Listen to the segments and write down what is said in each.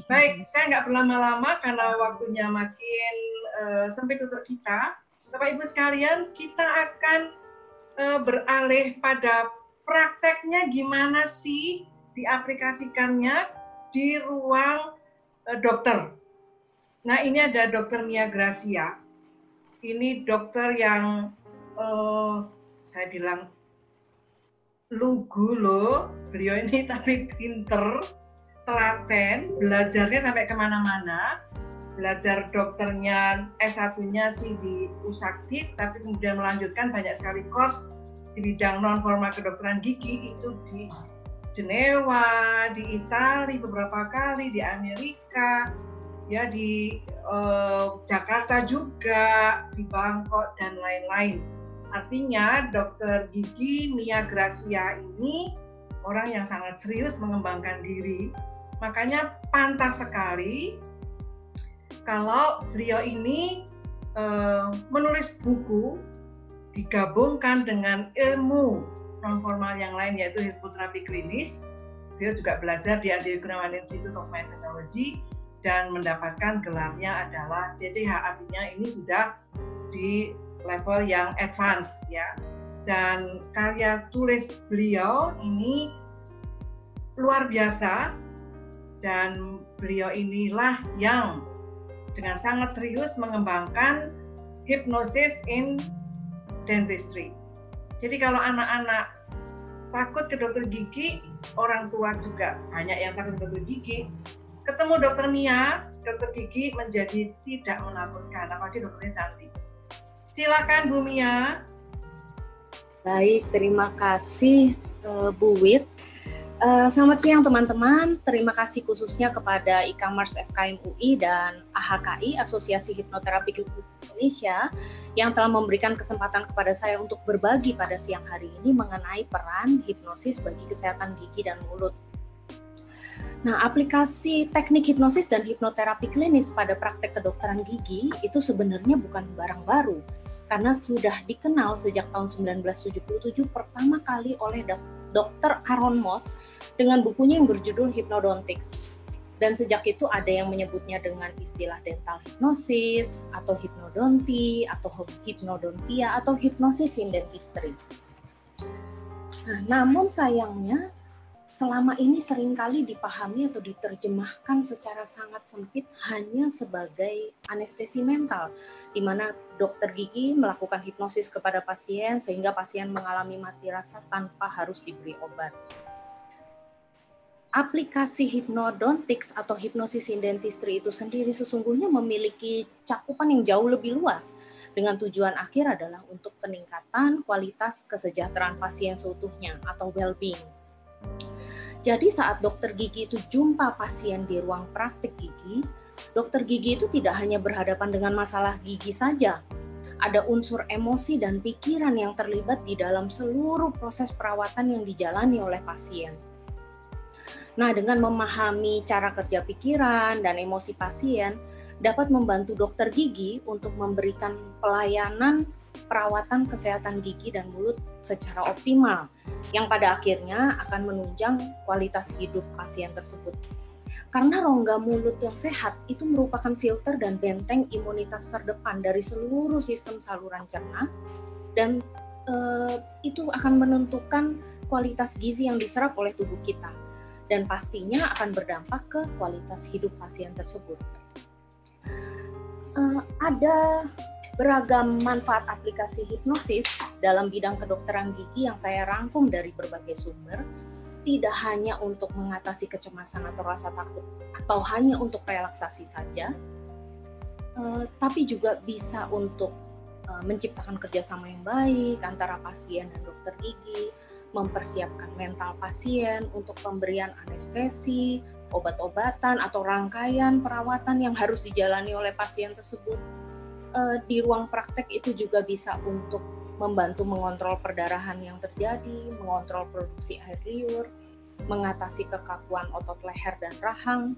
Baik, saya nggak berlama-lama karena waktunya makin sempit untuk kita. Bapak Ibu sekalian, kita akan beralih pada prakteknya gimana sih diaplikasikannya di ruang dokter. Nah, ini ada Dokter Mia Gracia. Ini dokter yang saya bilang lugu loh, beliau ini tapi pinter, telaten, belajarnya sampai kemana-mana. Belajar dokternya S1-nya sih di Usakti, tapi kemudian melanjutkan banyak sekali course di bidang non-formal kedokteran gigi itu di Jenewa, di Italia beberapa kali, di Amerika, ya di Jakarta juga, di Bangkok dan lain-lain. Artinya dokter gigi Mia Gracia ini orang yang sangat serius mengembangkan diri. Makanya pantas sekali kalau beliau ini menulis buku digabungkan dengan ilmu non-formal yang lain yaitu hipnoterapi klinis. Beliau juga belajar di Adi Gunawan Institute of Mind Technology dan mendapatkan gelarnya adalah CCH, artinya ini sudah di level yang advance ya. Dan karya tulis beliau ini luar biasa dan beliau inilah yang dengan sangat serius mengembangkan hypnosis in dentistry. Jadi kalau anak-anak takut ke dokter gigi, orang tua juga banyak yang takut ke dokter gigi. Ketemu dokter Mia, dokter gigi menjadi tidak menakutkan, apalagi dokternya cantik. Silakan Bu Mia. Baik, terima kasih Bu Wit. Selamat siang teman-teman, terima kasih khususnya kepada e-commerce FKM UI dan AHKI, Asosiasi Hipnoterapi Klinis Indonesia, yang telah memberikan kesempatan kepada saya untuk berbagi pada siang hari ini mengenai peran hipnosis bagi kesehatan gigi dan mulut. Nah, aplikasi teknik hipnosis dan hipnoterapi klinis pada praktek kedokteran gigi itu sebenarnya bukan barang baru, karena sudah dikenal sejak tahun 1977 pertama kali oleh Dr. Aaron Moss dengan bukunya yang berjudul Hypnodontics. Dan sejak itu ada yang menyebutnya dengan istilah dental hipnosis, atau hypnodonti, atau hypnodontia, atau hypnosis in dentistry. Nah, namun sayangnya selama ini seringkali dipahami atau diterjemahkan secara sangat sempit hanya sebagai anestesi mental, di mana dokter gigi melakukan hipnosis kepada pasien sehingga pasien mengalami mati rasa tanpa harus diberi obat. Aplikasi Hypnodontics atau Hypnosis in Dentistry itu sendiri sesungguhnya memiliki cakupan yang jauh lebih luas, dengan tujuan akhir adalah untuk peningkatan kualitas kesejahteraan pasien seutuhnya atau well-being. Jadi saat dokter gigi itu jumpa pasien di ruang praktik gigi, dokter gigi itu tidak hanya berhadapan dengan masalah gigi saja. Ada unsur emosi dan pikiran yang terlibat di dalam seluruh proses perawatan yang dijalani oleh pasien. Nah, dengan memahami cara kerja pikiran dan emosi pasien, dapat membantu dokter gigi untuk memberikan pelayanan perawatan kesehatan gigi dan mulut secara optimal, yang pada akhirnya akan menunjang kualitas hidup pasien tersebut. Karena rongga mulut yang sehat itu merupakan filter dan benteng imunitas terdepan dari seluruh sistem saluran cerna, dan itu akan menentukan kualitas gizi yang diserap oleh tubuh kita, dan pastinya akan berdampak ke kualitas hidup pasien tersebut. Ada beragam manfaat aplikasi hipnosis dalam bidang kedokteran gigi yang saya rangkum dari berbagai sumber, tidak hanya untuk mengatasi kecemasan atau rasa takut atau hanya untuk relaksasi saja, tapi juga bisa untuk menciptakan kerjasama yang baik antara pasien dan dokter gigi, mempersiapkan mental pasien untuk pemberian anestesi, obat-obatan atau rangkaian perawatan yang harus dijalani oleh pasien tersebut. Di ruang praktek itu juga bisa untuk membantu mengontrol perdarahan yang terjadi, mengontrol produksi air liur, mengatasi kekakuan otot leher dan rahang,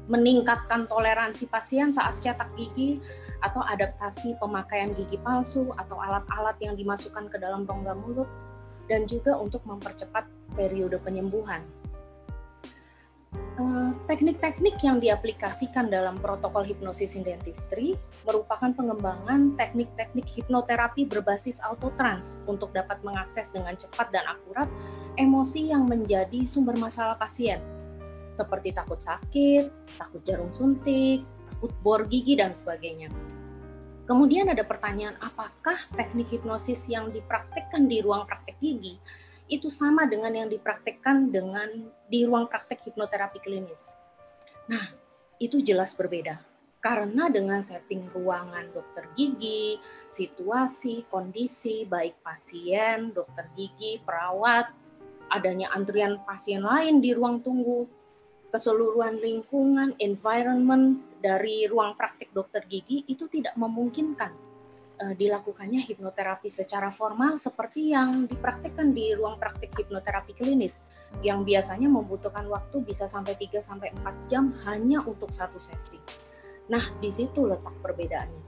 meningkatkan toleransi pasien saat cetak gigi atau adaptasi pemakaian gigi palsu atau alat-alat yang dimasukkan ke dalam rongga mulut, dan juga untuk mempercepat periode penyembuhan. Teknik-teknik yang diaplikasikan dalam protokol hipnosis in dentistry merupakan pengembangan teknik-teknik hipnoterapi berbasis autotrans untuk dapat mengakses dengan cepat dan akurat emosi yang menjadi sumber masalah pasien, seperti takut sakit, takut jarum suntik, takut bor gigi, dan sebagainya. Kemudian ada pertanyaan, apakah teknik hipnosis yang dipraktikkan di ruang praktek gigi itu sama dengan yang dipraktikkan di ruang praktek hipnoterapi klinis? Nah, itu jelas berbeda. Karena dengan setting ruangan dokter gigi, situasi, kondisi, baik pasien, dokter gigi, perawat, adanya antrian pasien lain di ruang tunggu, keseluruhan lingkungan, environment dari ruang praktik dokter gigi itu tidak memungkinkan dilakukannya hipnoterapi secara formal seperti yang dipraktikkan di ruang praktik hipnoterapi klinis yang biasanya membutuhkan waktu bisa sampai 3-4 jam hanya untuk satu sesi. Nah, di situ letak perbedaannya.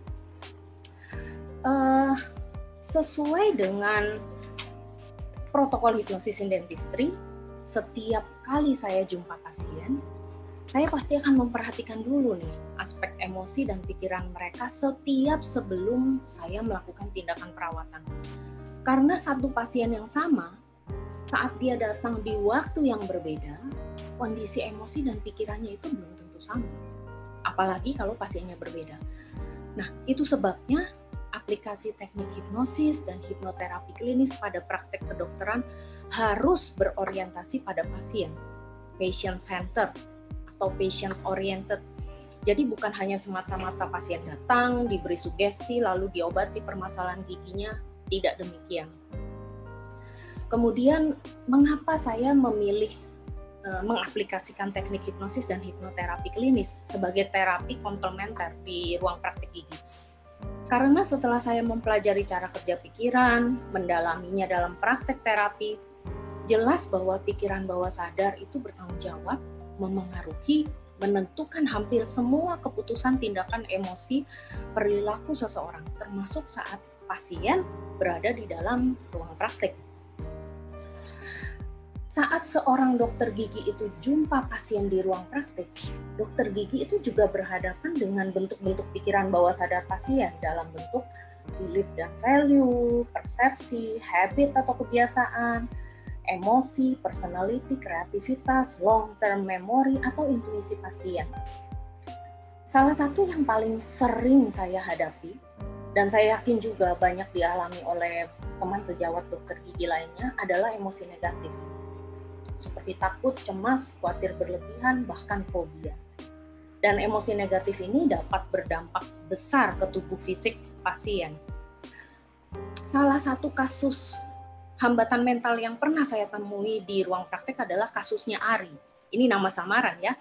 Sesuai dengan protokol hipnosis in dentistry, setiap kali saya jumpa pasien, saya pasti akan memperhatikan dulu nih aspek emosi dan pikiran mereka sebelum saya melakukan tindakan perawatan. Karena satu pasien yang sama, saat dia datang di waktu yang berbeda, kondisi emosi dan pikirannya itu belum tentu sama. Apalagi kalau pasiennya berbeda. Nah, itu sebabnya aplikasi teknik hipnosis dan hipnoterapi klinis pada praktek kedokteran harus berorientasi pada pasien, patient centered atau patient oriented. Jadi bukan hanya semata-mata pasien datang, diberi sugesti, lalu diobati permasalahan giginya, tidak demikian. Kemudian, mengapa saya memilih mengaplikasikan teknik hipnosis dan hipnoterapi klinis sebagai terapi komplementer di ruang praktik gigi? Karena setelah saya mempelajari cara kerja pikiran, mendalaminya dalam praktek terapi, jelas bahwa pikiran bawah sadar itu bertanggung jawab memengaruhi, menentukan hampir semua keputusan tindakan emosi perilaku seseorang, termasuk saat pasien berada di dalam ruang praktik. Saat seorang dokter gigi itu jumpa pasien di ruang praktik, dokter gigi itu juga berhadapan dengan bentuk-bentuk pikiran bawah sadar pasien dalam bentuk belief dan value, persepsi, habit atau kebiasaan, emosi, personality, kreativitas, long-term memory, atau intuisi pasien. Salah satu yang paling sering saya hadapi, dan saya yakin juga banyak dialami oleh teman sejawat dokter gigi lainnya, adalah emosi negatif. Seperti takut, cemas, khawatir berlebihan, bahkan fobia. Dan emosi negatif ini dapat berdampak besar ke tubuh fisik pasien. Salah satu kasus hambatan mental yang pernah saya temui di ruang praktek adalah kasusnya Ari. Ini nama samaran ya.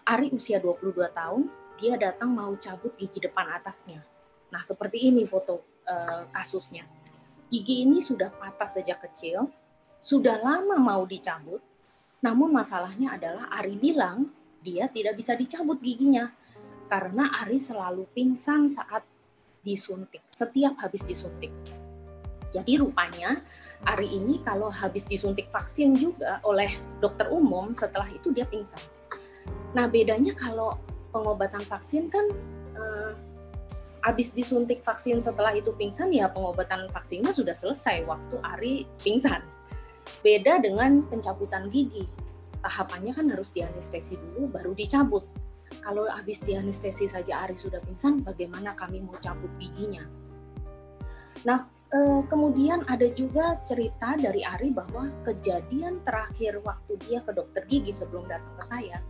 Ari usia 22 tahun, dia datang mau cabut gigi depan atasnya. Nah, seperti ini foto kasusnya. Gigi ini sudah patah sejak kecil, sudah lama mau dicabut, namun masalahnya adalah Ari bilang dia tidak bisa dicabut giginya karena Ari selalu pingsan saat disuntik, setiap habis disuntik. Jadi rupanya Ari ini kalau habis disuntik vaksin juga oleh dokter umum, setelah itu dia pingsan. Nah, bedanya kalau pengobatan vaksin kan habis disuntik vaksin setelah itu pingsan, ya pengobatan vaksinnya sudah selesai waktu Ari pingsan. Beda dengan pencabutan gigi. Tahapannya kan harus dianestesi dulu baru dicabut. Kalau habis dianestesi saja Ari sudah pingsan, bagaimana kami mau cabut giginya? Nah, kemudian ada juga cerita dari Ari bahwa kejadian terakhir waktu dia ke dokter gigi sebelum datang ke saya,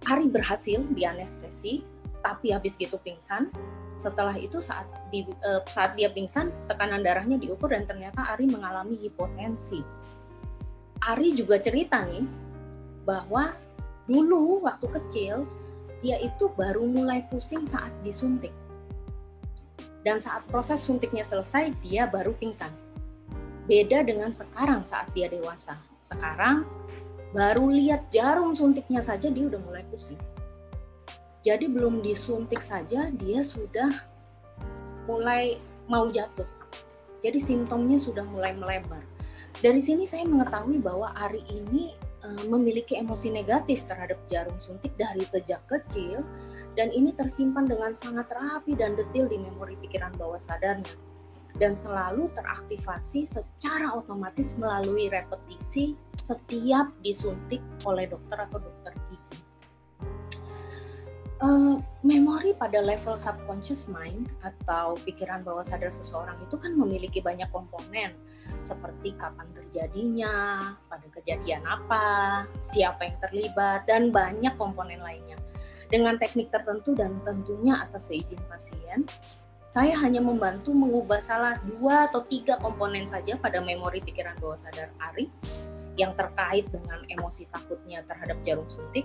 Ari berhasil dianestesi, tapi habis gitu pingsan. Setelah itu saat dia pingsan, tekanan darahnya diukur dan ternyata Ari mengalami hipotensi. Ari juga cerita nih bahwa dulu waktu kecil dia itu baru mulai pusing saat disuntik. Dan saat proses suntiknya selesai, dia baru pingsan. Beda dengan sekarang saat dia dewasa. Sekarang, baru lihat jarum suntiknya saja dia udah mulai pusing. Jadi belum disuntik saja, dia sudah mulai mau jatuh. Jadi simptomnya sudah mulai melebar. Dari sini saya mengetahui bahwa Ari ini memiliki emosi negatif terhadap jarum suntik dari sejak kecil, dan ini tersimpan dengan sangat rapi dan detail di memori pikiran bawah sadarnya, dan selalu teraktivasi secara otomatis melalui repetisi setiap disuntik oleh dokter atau dokter gigi. Memori pada level subconscious mind atau pikiran bawah sadar seseorang itu kan memiliki banyak komponen, seperti kapan terjadinya, pada kejadian apa, siapa yang terlibat, dan banyak komponen lainnya. Dengan teknik tertentu dan tentunya atas seizin pasien, saya hanya membantu mengubah salah 2 atau 3 komponen saja pada memori pikiran bawah sadar Ari yang terkait dengan emosi takutnya terhadap jarum suntik.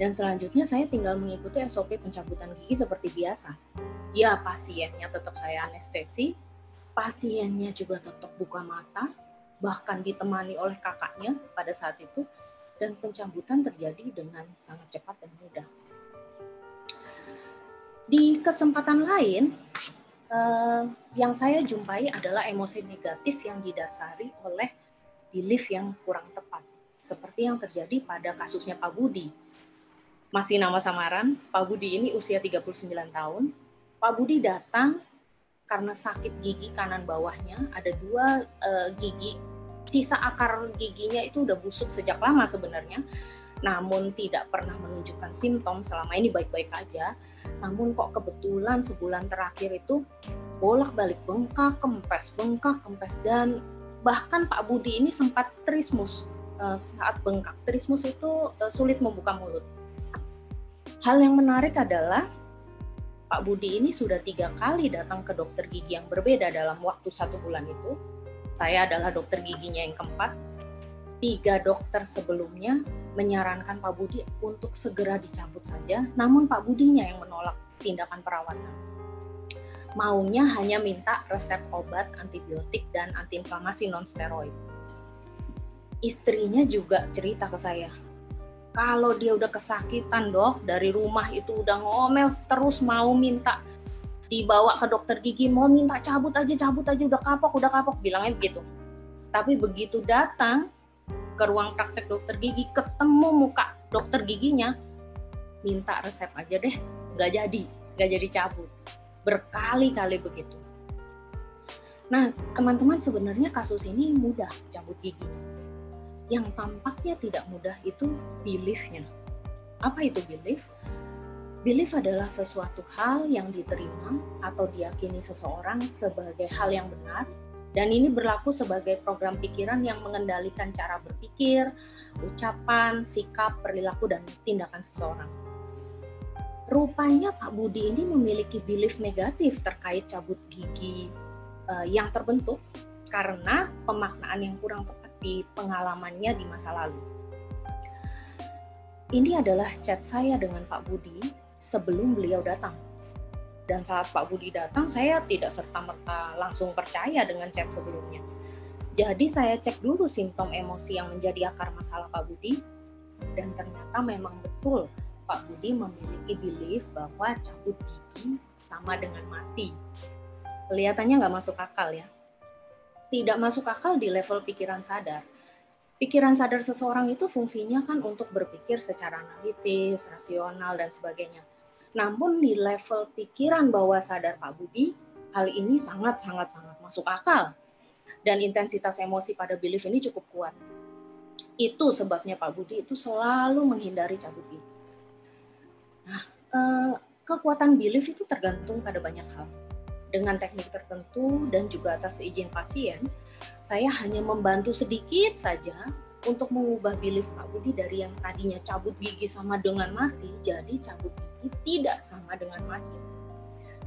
Dan selanjutnya saya tinggal mengikuti SOP pencabutan gigi seperti biasa. Ya, pasiennya tetap saya anestesi, pasiennya juga tetap buka mata, bahkan ditemani oleh kakaknya pada saat itu, dan pencabutan terjadi dengan sangat cepat dan mudah. Di kesempatan lain, yang saya jumpai adalah emosi negatif yang didasari oleh belief yang kurang tepat, seperti yang terjadi pada kasusnya Pak Budi. Masih nama samaran, Pak Budi ini usia 39 tahun. Pak Budi datang karena sakit gigi kanan bawahnya, ada 2 gigi, sisa akar giginya itu udah busuk sejak lama sebenarnya, namun tidak pernah menunjukkan simptom, selama ini baik-baik aja. Namun kok kebetulan sebulan terakhir itu bolak-balik bengkak, kempes, dan bahkan Pak Budi ini sempat trismus. Saat bengkak trismus itu sulit membuka mulut. Hal yang menarik adalah Pak Budi ini sudah 3 kali datang ke dokter gigi yang berbeda dalam waktu 1 bulan itu. Saya adalah dokter giginya yang keempat. 3 dokter sebelumnya menyarankan Pak Budi untuk segera dicabut saja, namun Pak Budinya yang menolak tindakan perawatan. Maunya hanya minta resep obat antibiotik dan antiinflamasi non-steroid. Istrinya juga cerita ke saya, kalau dia udah kesakitan dok, dari rumah itu udah ngomel terus mau minta dibawa ke dokter gigi, mau minta cabut aja, udah kapok, bilangnya begitu. Tapi begitu datang ke ruang praktek dokter gigi, ketemu muka dokter giginya, minta resep aja deh, nggak jadi cabut. Berkali-kali begitu. Nah, teman-teman, sebenarnya kasus ini mudah cabut giginya. Yang tampaknya tidak mudah itu belief-nya. Apa itu belief? Belief adalah sesuatu hal yang diterima atau diyakini seseorang sebagai hal yang benar, dan ini berlaku sebagai program pikiran yang mengendalikan cara berpikir, ucapan, sikap, perilaku, dan tindakan seseorang. Rupanya Pak Budi ini memiliki belief negatif terkait cabut gigi yang terbentuk karena pemaknaan yang kurang tepat di pengalamannya di masa lalu. Ini adalah chat saya dengan Pak Budi sebelum beliau datang. Dan saat Pak Budi datang, saya tidak serta-merta langsung percaya dengan chat sebelumnya. Jadi saya cek dulu simptom emosi yang menjadi akar masalah Pak Budi, dan ternyata memang betul Pak Budi memiliki belief bahwa cabut gigi sama dengan mati. Kelihatannya nggak masuk akal ya. Tidak masuk akal di level pikiran sadar. Pikiran sadar seseorang itu fungsinya kan untuk berpikir secara analitis, rasional, dan sebagainya. Namun di level pikiran bawah sadar Pak Budi, hal ini sangat masuk akal. Dan intensitas emosi pada belief ini cukup kuat. Itu sebabnya Pak Budi itu selalu menghindari cabut gigi. Nah, kekuatan belief itu tergantung pada banyak hal. Dengan teknik tertentu dan juga atas izin pasien, saya hanya membantu sedikit saja untuk mengubah belief Pak Budi dari yang tadinya cabut gigi sama dengan mati, jadi cabut gigi tidak sama dengan mati.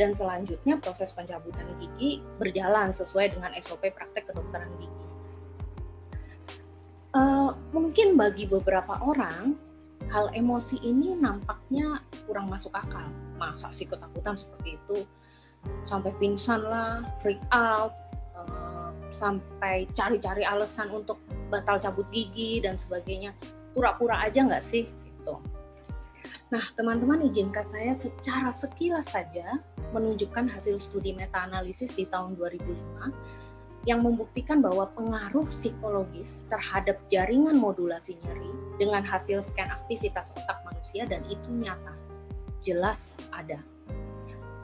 Dan selanjutnya proses pencabutan gigi berjalan sesuai dengan SOP praktek kedokteran gigi. Mungkin bagi beberapa orang, hal emosi ini nampaknya kurang masuk akal. Masa sih ketakutan seperti itu? Sampai pingsan lah, freak out, sampai cari-cari alasan untuk batal cabut gigi dan sebagainya. Pura-pura aja nggak sih? Gitu. Nah, teman-teman, izinkan saya secara sekilas saja menunjukkan hasil studi meta-analisis di tahun 2005 yang membuktikan bahwa pengaruh psikologis terhadap jaringan modulasi nyeri dengan hasil scan aktivitas otak manusia, dan itu nyata, jelas ada.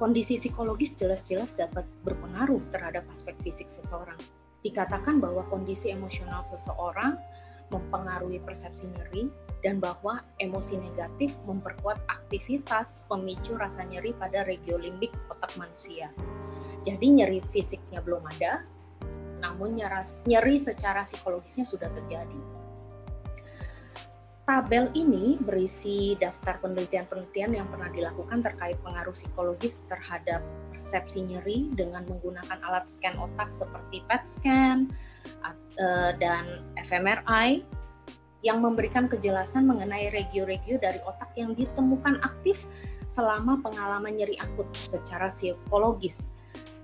Kondisi psikologis jelas-jelas dapat berpengaruh terhadap aspek fisik seseorang. Dikatakan bahwa kondisi emosional seseorang mempengaruhi persepsi nyeri, dan bahwa emosi negatif memperkuat aktivitas pemicu rasa nyeri pada regiolimbik otak manusia. Jadi nyeri fisiknya belum ada, namun nyeri secara psikologisnya sudah terjadi. Tabel ini berisi daftar penelitian-penelitian yang pernah dilakukan terkait pengaruh psikologis terhadap persepsi nyeri dengan menggunakan alat scan otak seperti PET scan dan fMRI yang memberikan kejelasan mengenai regio-regio dari otak yang ditemukan aktif selama pengalaman nyeri akut secara psikologis.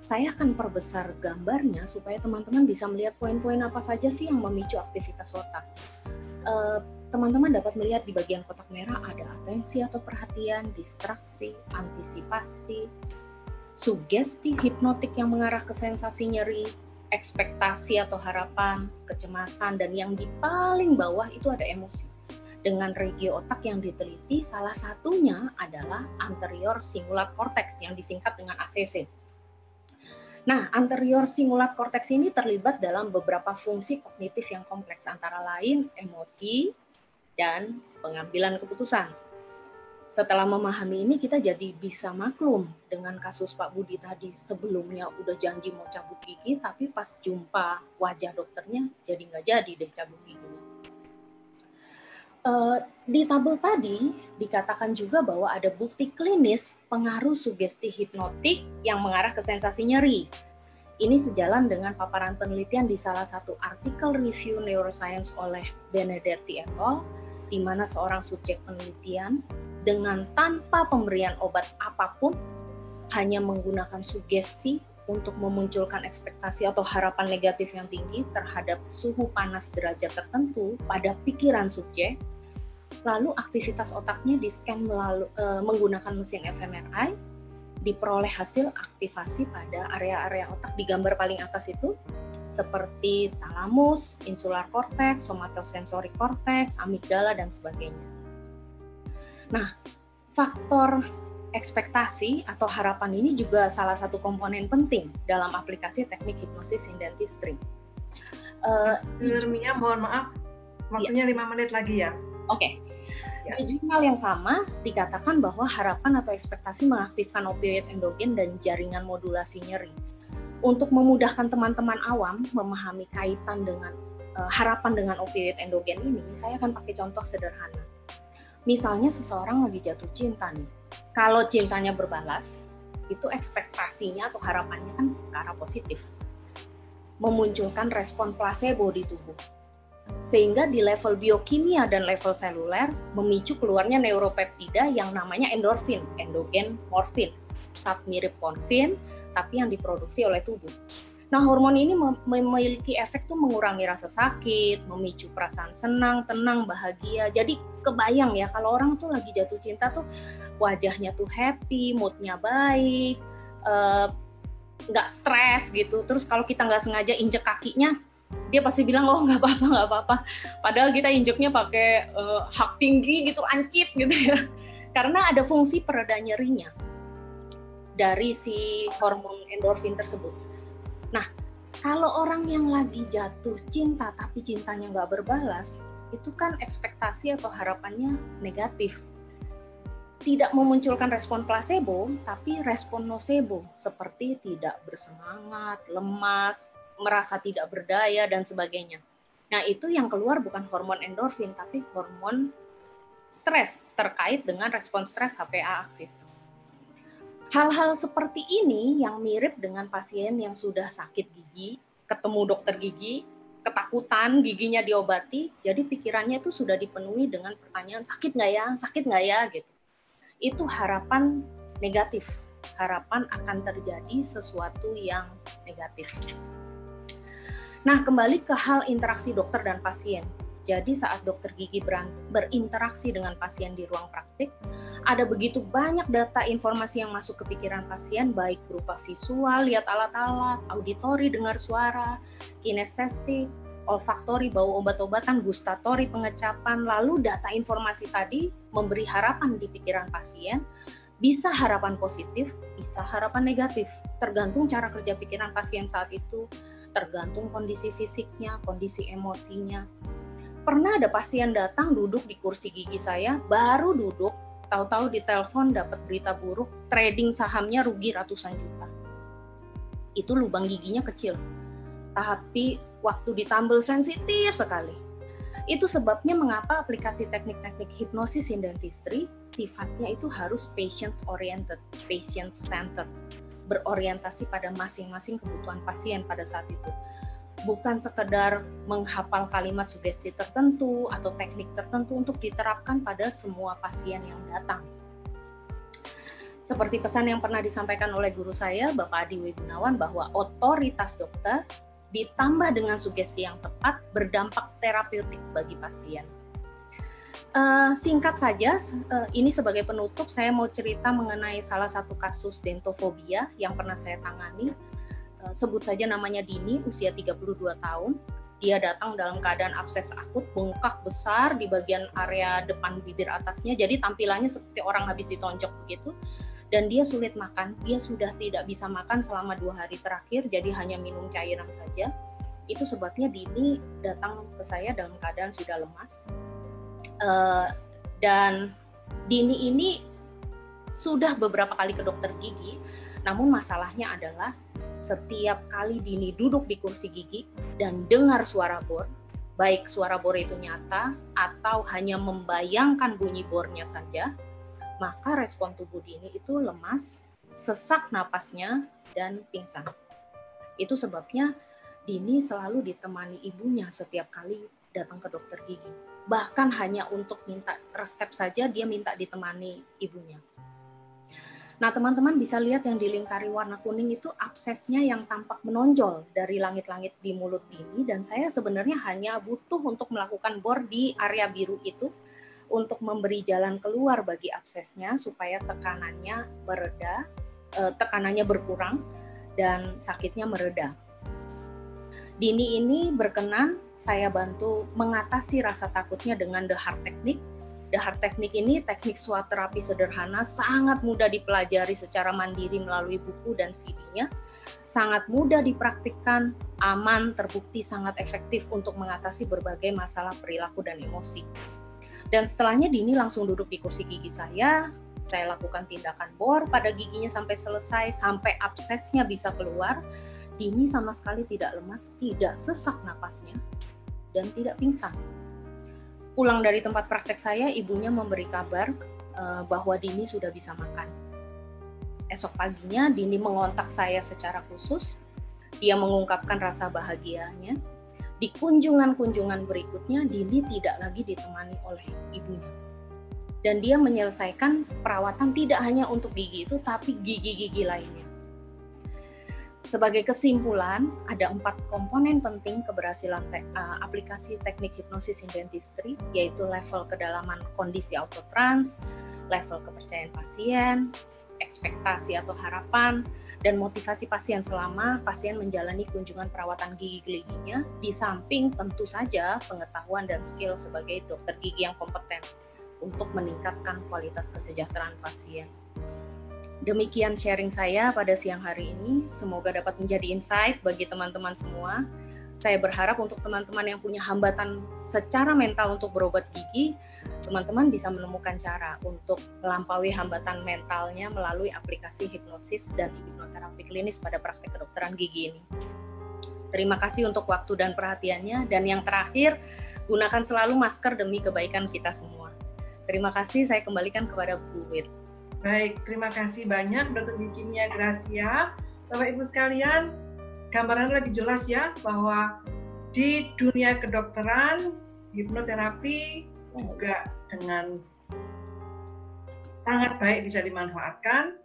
Saya akan perbesar gambarnya supaya teman-teman bisa melihat poin-poin apa saja sih yang memicu aktivitas otak. Teman-teman dapat melihat di bagian kotak merah ada atensi atau perhatian, distraksi, antisipasi, sugesti hipnotik yang mengarah ke sensasi nyeri, ekspektasi atau harapan, kecemasan, dan yang di paling bawah itu ada emosi. Dengan regio otak yang diteliti, salah satunya adalah anterior cingulate cortex yang disingkat dengan ACC. Nah, anterior cingulate cortex ini terlibat dalam beberapa fungsi kognitif yang kompleks, antara lain emosi dan pengambilan keputusan. Setelah memahami ini, kita jadi bisa maklum dengan kasus Pak Budi tadi. Sebelumnya udah janji mau cabut gigi, tapi pas jumpa wajah dokternya jadi nggak jadi deh cabut giginya. Di tabel tadi dikatakan juga bahwa ada bukti klinis pengaruh sugesti hipnotik yang mengarah ke sensasi nyeri. Ini sejalan dengan paparan penelitian di salah satu artikel review neuroscience oleh Benedetti et al., di mana seorang subjek penelitian dengan tanpa pemberian obat apapun, hanya menggunakan sugesti untuk memunculkan ekspektasi atau harapan negatif yang tinggi terhadap suhu panas derajat tertentu pada pikiran subjek, lalu aktivitas otaknya di-scan menggunakan mesin fMRI, diperoleh hasil aktivasi pada area-area otak di gambar paling atas itu, seperti talamus, insular cortex, somatosensory cortex, amigdala, dan sebagainya. Nah, faktor ekspektasi atau harapan ini juga salah satu komponen penting dalam aplikasi teknik hipnosis in dentistry. Mia, mohon maaf, waktunya 5 menit lagi ya. Oke. Di jurnal yang sama dikatakan bahwa harapan atau ekspektasi mengaktifkan opioid endogen dan jaringan modulasi nyeri. Untuk memudahkan teman-teman awam memahami kaitan dengan harapan dengan opioid endogen ini, saya akan pakai contoh sederhana. Misalnya seseorang lagi jatuh cinta nih. Kalau cintanya berbalas, itu ekspektasinya atau harapannya kan ke arah positif. Memunculkan respon placebo di tubuh. Sehingga di level biokimia dan level seluler memicu keluarnya neuropeptida yang namanya endorfin, endogen morfin. Saat mirip morfin, tapi yang diproduksi oleh tubuh. Nah, hormon ini memiliki efek tuh mengurangi rasa sakit, memicu perasaan senang, tenang, bahagia. Jadi kebayang ya kalau orang tuh lagi jatuh cinta tuh wajahnya tuh happy, moodnya baik, nggak stres gitu. Terus kalau kita nggak sengaja injek kakinya, dia pasti bilang oh nggak apa-apa. Padahal kita injeknya pakai hak tinggi gitu, ancip gitu ya. Karena ada fungsi pereda nyerinya dari si hormon endorfin tersebut. Nah, kalau orang yang lagi jatuh cinta tapi cintanya nggak berbalas, itu kan ekspektasi atau harapannya negatif. Tidak memunculkan respon placebo, tapi respon nocebo, seperti tidak bersemangat, lemas, merasa tidak berdaya, dan sebagainya. Nah, itu yang keluar bukan hormon endorfin, tapi hormon stres terkait dengan respon stres HPA aksis. Hal-hal seperti ini yang mirip dengan pasien yang sudah sakit gigi, ketemu dokter gigi, ketakutan giginya diobati, jadi pikirannya itu sudah dipenuhi dengan pertanyaan sakit nggak ya, gitu. Itu harapan negatif, harapan akan terjadi sesuatu yang negatif. Nah, kembali ke hal interaksi dokter dan pasien. Jadi saat dokter gigi berinteraksi dengan pasien di ruang praktik, ada begitu banyak data informasi yang masuk ke pikiran pasien, baik berupa visual, lihat alat-alat, auditori, dengar suara, kinestetik, olfaktori, bau obat-obatan, gustatori, pengecapan, lalu data informasi tadi memberi harapan di pikiran pasien, bisa harapan positif, bisa harapan negatif, tergantung cara kerja pikiran pasien saat itu, tergantung kondisi fisiknya, kondisi emosinya. Pernah ada pasien datang duduk di kursi gigi saya, baru duduk, tahu-tahu ditelepon dapat berita buruk, trading sahamnya rugi ratusan juta. Itu lubang giginya kecil, tapi waktu ditambal sensitif sekali. Itu sebabnya mengapa aplikasi teknik-teknik hipnosis in dentistry sifatnya itu harus patient oriented, patient centered, berorientasi pada masing-masing kebutuhan pasien pada saat itu. Bukan sekedar menghafal kalimat sugesti tertentu atau teknik tertentu untuk diterapkan pada semua pasien yang datang. Seperti pesan yang pernah disampaikan oleh guru saya, Bapak Adi W. Gunawan, bahwa otoritas dokter ditambah dengan sugesti yang tepat berdampak terapeutik bagi pasien. Singkat saja, ini sebagai penutup saya mau cerita mengenai salah satu kasus dentofobia yang pernah saya tangani. Sebut saja namanya Dini, usia 32 tahun. Dia datang dalam keadaan abses akut, bengkak besar di bagian area depan bibir atasnya, jadi tampilannya seperti orang habis ditonjok begitu. Dan dia sulit makan, dia sudah tidak bisa makan selama 2 hari terakhir, jadi hanya minum cairan saja. Itu sebabnya Dini datang ke saya dalam keadaan sudah lemas. Dan Dini ini sudah beberapa kali ke dokter gigi, namun masalahnya adalah setiap kali Dini duduk di kursi gigi dan dengar suara bor, baik suara bor itu nyata atau hanya membayangkan bunyi bornya saja, maka respon tubuh Dini itu lemas, sesak napasnya, dan pingsan. Itu sebabnya Dini selalu ditemani ibunya setiap kali datang ke dokter gigi. Bahkan hanya untuk minta resep saja dia minta ditemani ibunya. Nah, teman-teman bisa lihat yang dilingkari warna kuning itu absesnya yang tampak menonjol dari langit-langit di mulut Dini, dan saya sebenarnya hanya butuh untuk melakukan bor di area biru itu untuk memberi jalan keluar bagi absesnya supaya tekanannya mereda, tekanannya berkurang dan sakitnya mereda. Dini ini berkenan saya bantu mengatasi rasa takutnya dengan The Heart Technique. The Heart Technique ini teknik swab terapi sederhana, sangat mudah dipelajari secara mandiri melalui buku dan CD-nya, sangat mudah dipraktikkan, aman, terbukti sangat efektif untuk mengatasi berbagai masalah perilaku dan emosi. Dan setelahnya Dini langsung duduk di kursi gigi saya lakukan tindakan bor pada giginya sampai selesai, sampai absesnya bisa keluar. Dini sama sekali tidak lemas, tidak sesak napasnya, dan tidak pingsan. Pulang dari tempat praktek saya, ibunya memberi kabar bahwa Dini sudah bisa makan. Esok paginya, Dini mengontak saya secara khusus. Dia mengungkapkan rasa bahagianya. Di kunjungan-kunjungan berikutnya, Dini tidak lagi ditemani oleh ibunya. Dan dia menyelesaikan perawatan tidak hanya untuk gigi itu, tapi gigi-gigi lainnya. Sebagai kesimpulan, ada 4 komponen penting keberhasilan aplikasi teknik hipnosis in dentistry, yaitu level kedalaman kondisi autotrans, level kepercayaan pasien, ekspektasi atau harapan, dan motivasi pasien selama pasien menjalani kunjungan perawatan gigi giginya, di samping tentu saja pengetahuan dan skill sebagai dokter gigi yang kompeten untuk meningkatkan kualitas kesejahteraan pasien. Demikian sharing saya pada siang hari ini, semoga dapat menjadi insight bagi teman-teman semua. Saya berharap untuk teman-teman yang punya hambatan secara mental untuk berobat gigi, teman-teman bisa menemukan cara untuk melampaui hambatan mentalnya melalui aplikasi hipnosis dan hipnoterapi klinis pada praktek kedokteran gigi ini. Terima kasih untuk waktu dan perhatiannya, dan yang terakhir, gunakan selalu masker demi kebaikan kita semua. Terima kasih, saya kembalikan kepada Bu Wir. Baik, terima kasih banyak Dr. Gigi Mia Gracia. Bapak Ibu sekalian, gambarannya lebih jelas ya bahwa di dunia kedokteran, hipnoterapi juga dengan sangat baik bisa dimanfaatkan